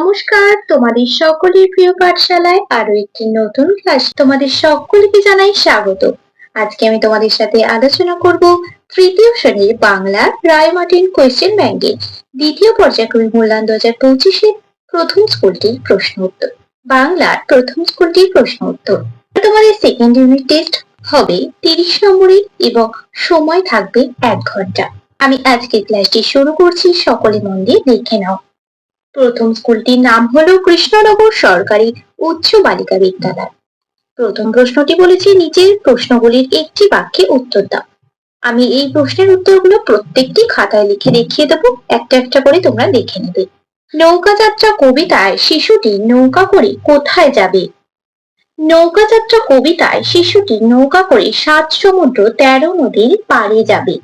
নমস্কার, তোমাদের সকলের প্রিয় পাঠশালায় আরো একটি নতুন ক্লাস তোমাদের সকলকে জানাই স্বাগত। আজকে আমি তোমাদের সাথে আলোচনা করব তৃতীয় শ্রেণীর বাংলা রায়মার্টিন কোয়েশ্চেন ব্যাংকের দ্বিতীয় পর্যায়ক্রমিক মূল্যায়ন 2025-এর প্রথম স্কুলটির প্রশ্ন উত্তর। বাংলার প্রথম স্কুলটির প্রশ্ন উত্তর। তোমাদের সেকেন্ড ইউনিট টেস্ট হবে 30 নম্বরের এবং সময় থাকবে 1 ঘন্টা। আমি আজকে ক্লাসটি শুরু করছি, সকলে মন দিয়ে দেখে নাও। প্রথম স্কুলটির নাম হলো কৃষ্ণনগর সরকারি উচ্চ বালিকা বিদ্যালয়। প্রথম প্রশ্নটি বলেছে নিচের প্রশ্নগুলির একটি বাক্যে উত্তর দাও। আমি এই প্রশ্নের উত্তরগুলো প্রত্যেকটি খাতায় লিখে দেখিয়ে দেবো, একটা একটা করে তোমরা দেখে নেবে। নৌকা যাত্রা কবিতায় শিশুটি নৌকা করে কোথায় যাবে? নৌকা যাত্রা কবিতায় শিশুটি নৌকা করে 7 সমুদ্র 13 নদীর পাড়ে যাবে।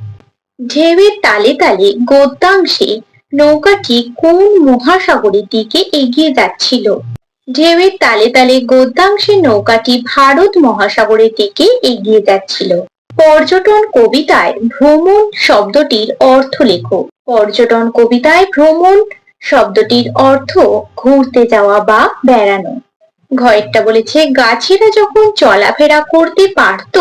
ঢেউয়ের তালে তালে গদ্যাংশে নৌকাটি কোন মহাসাগরের দিকে এগিয়ে যাচ্ছিল? ঢেউয়ের তালে তালে গদ্যাংশে নৌকাটি ভারত মহাসাগরের দিকে এগিয়ে যাচ্ছিল। পর্যটন কবিতায় ভ্রমণ শব্দটির অর্থ লেখো। পর্যটন কবিতায় ভ্রমণ শব্দটির অর্থ ঘুরতে যাওয়া বা বেড়ানো। ঘরেরটা বলেছে গাছেরা যখন চলাফেরা করতে পারত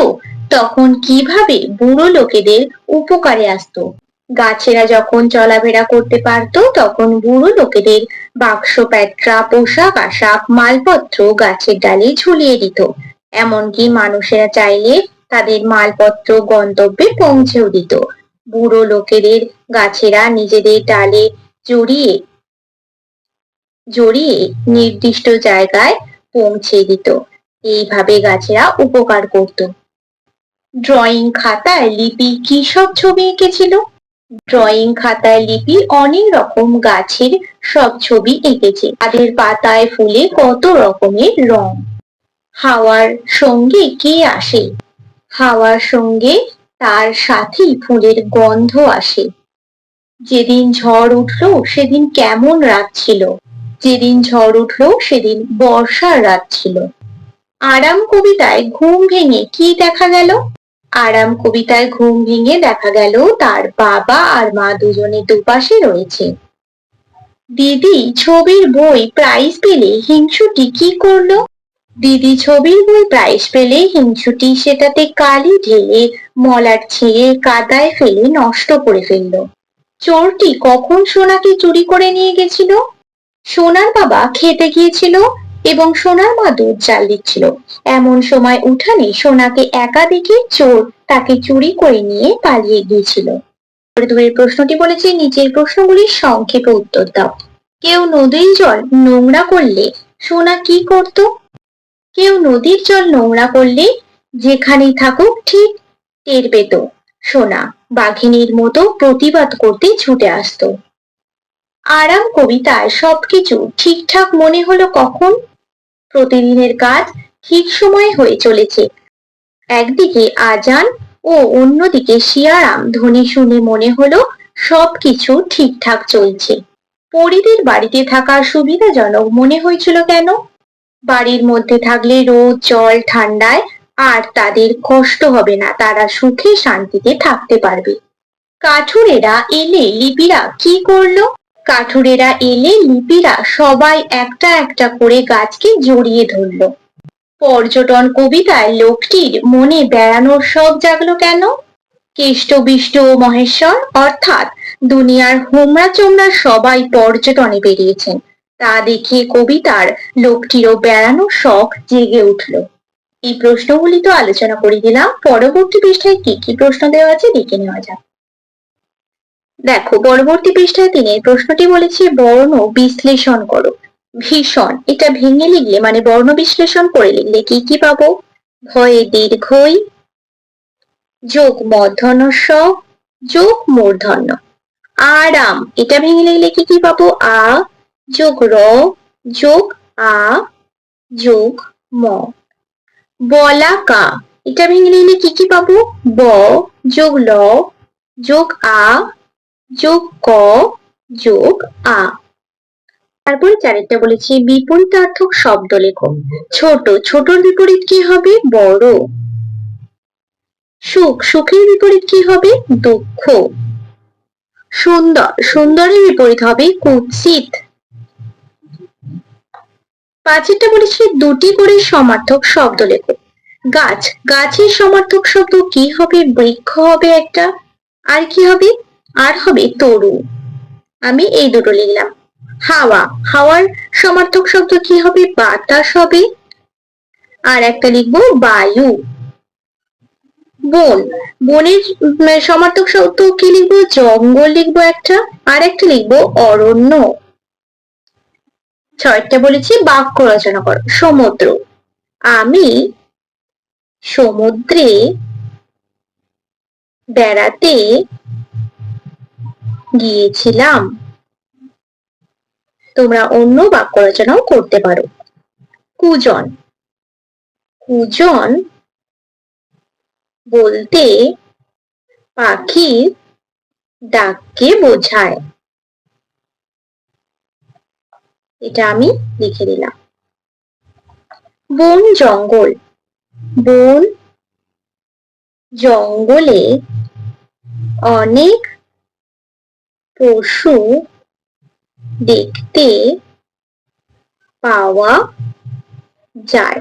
তখন কিভাবে বুড়ো লোকেদের উপকারে আসতো? গাছেরা যখন চলাফেরা করতে পারত তখন বুড়ো লোকেদের বাক্স প্যাট্রা পোশাক আশাক মালপত্র গাছের ডালে ঝুলিয়ে দিত। এমনকি মানুষেরা চাইলে তাদের মালপত্র গন্তব্যে পৌঁছেও দিত। বুড়ো লোকেদের গাছেরা নিজেদের ডালে জড়িয়ে জড়িয়ে নির্দিষ্ট জায়গায় পৌঁছে দিত। এইভাবে গাছেরা উপকার করত। ড্রয়িং খাতায় লিপি কি সব ছবি এঁকেছিল? ড্রয়িং খাতায় লিপি অনেক রকম গাছের সব ছবি এঁকেছে। তাদের পাতায় ফুলে কত রকমের রং। হাওয়ার সঙ্গে কে আসে? হাওয়ার সঙ্গে তার সাথী ফুলের গন্ধ আসে। যেদিন ঝড় উঠলো সেদিন কেমন রাত ছিল? যেদিন ঝড় উঠলো সেদিন বর্ষার রাত ছিল। আরাম কবিতায় ঘুম ভেঙে কি দেখা গেল? আরাম কবিতায় ঘুম ভেঙে দেখা গেল তার বাবা আর মা দুজনে দুপাশে রয়েছে। দিদি ছবির বই প্রাইজ পেলে হিংসুটি কি করলো? দিদি ছবির বই প্রাইজ পেলে হিংসুটি সেটাতে কালি ঢেলে মলাট ছিঁড়ে কাদায় ফেলে নষ্ট করে ফেললো। চোরটি কখন সোনাকে চুরি করে নিয়ে গেছিল? সোনার বাবা খেতে গিয়েছিল এবং সোনার মা দুধ জাল দিচ্ছিল। এমন সময় উঠানে সোনাকে একা দেখে চোর তাকে চুরি করে নিয়ে পালিয়ে গিয়েছিল। প্রশ্নটি বলেছে নিচের প্রশ্নগুলির সংক্ষেপে উত্তর দাও। কেউ নদীর জল নোংরা করলে সোনা কি করত? কেউ নদীর জল নোংরা করলে যেখানেই থাকুক ঠিক টের পেত। সোনা বাঘিনীর মতো প্রতিবাদ করতে ছুটে আসতো। আরাম কবিতায় সবকিছু ঠিকঠাক মনে হলো কখন? প্রতিদিনের কাজ ঠিক সময়ে হয়ে চলেছে। একদিকে আজান ও অন্যদিকে শিয়ারাম ধ্বনি শুনে মনে হলো সবকিছু ঠিকঠাক চলছে। পরীদের বাড়িতে থাকা সুবিধাজনক মনে হয়েছিল কেন? বাড়ির মধ্যে থাকলে রোদ জল ঠান্ডায় আর তাদের কষ্ট হবে না, তারা সুখে শান্তিতে থাকতে পারবে। কাঠুরেরা এলে লিপিরা কি করলো? কাঠুরেরা এলে লিপিরা সবাই একটা একটা করে গাছকে জড়িয়ে ধরলো। পর্যটন কবিতায় লোকটির মনে বেড়ানোর শখ জাগলো কেন? কেষ্ট বিষ্ট ও মহেশ্বর অর্থাৎ দুনিয়ার হোমরা চোমরা সবাই পর্যটনে বেরিয়েছেন, তা দেখে কবিতার লোকটিরও বেড়ানোর শখ জেগে উঠল। এই প্রশ্নগুলি তো আলোচনা করে দিলাম, পরবর্তী পৃষ্ঠায় কি কি প্রশ্ন দেওয়া আছে দেখে নেওয়া যাক। দেখো পরবর্তী পৃষ্ঠায় 3 প্রশ্নটি বলেছে বর্ণ বিশ্লেষণ করো। ভীষণ এটা ভেঙে লিখলে মানে বর্ণ বিশ্লেষণ করে লিখলে কি কি পাবো? ভয়ে দীর্ঘই যোগ মূর্ধন্য স যোগ মূর্ধন্য। আরাম এটা ভেঙে লিখলে কি কি পাবো? আ যোগ র যোগ আ যোগ ম। বলাকা এটা ভেঙে লিখলে কি কি পাবো? ব যোগ ল যোগ আ যোগ ক যোগ আ। তারপরে 4টা বলেছি বিপরীতার্থক শব্দ লেখো। ছোট ছোটর বিপরীত কি হবে? বড়। সুখ সুখের বিপরীত কি হবে? দুঃখ। সুন্দর সুন্দরের বিপরীত হবে কুৎসিত। পাঁচেরটা বলেছি দুটি করে সমার্থক শব্দ লেখো। গাছ, গাছের সমার্থক শব্দ কি হবে? বৃক্ষ হবে একটা। আর কি হবে? আর হবে তরু। আমি এই দুটো লিখলাম। হাওয়া, হাওয়ার সমার্থক শব্দ কি হবে? বাতাস হবে। আর একটা লিখবো বায়ু। বন, বনের সমার্থক শব্দ কি লিখবো? জঙ্গল লিখবো একটা। আর একটা লিখবো অরণ্য। ছয়টা বলেছি বাক্য রচনা করো। সমুদ্র, আমি সমুদ্রে বেড়াতে গিয়েছিলাম। তোমরা অন্য বাক্য রচনাও করতে পারো। কুজন, কুজন বলতে পাখির ডাককে বোঝায়। এটা আমি লিখে দিলাম। বন জঙ্গল, বন জঙ্গলে অনেক পশু দেখতে পাওয়া যায়।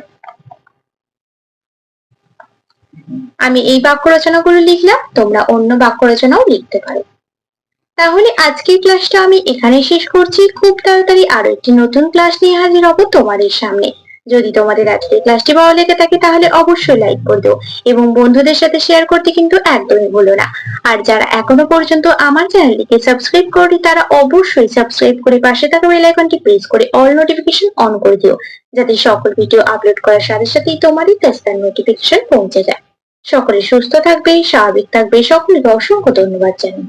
আমি এই বাক্য রচনাগুলো লিখলাম, তোমরা অন্য বাক্য রচনাও লিখতে পারো। তাহলে আজকের ক্লাসটা আমি এখানে শেষ করছি। খুব তাড়াতাড়ি আরো একটি নতুন ক্লাস নিয়ে হাজির হব তোমাদের সামনে। যদি তোমাদের আজকের ক্লাসটি ভালো লেগে থাকে তাহলে অবশ্যই লাইক করে দিও এবং বন্ধুদের সাথে শেয়ার করতে কিন্তু একদমই ভুলো না। আর যারা এখনো পর্যন্ত আমার চ্যানেলটিকে সাবস্ক্রাইব করনি তারা অবশ্যই সাবস্ক্রাইব করে পাশে থাকা বেল আইকনটি প্রেস করে অল নোটিফিকেশন অন করে দিও, যাতে সকল ভিডিও আপলোড করার সাথে সাথেই তোমারই কাছে তার নোটিফিকেশন পৌঁছে যায়। সকলে সুস্থ থাকবে, স্বাভাবিক থাকবে। সকলকে অসংখ্য ধন্যবাদ জানাই।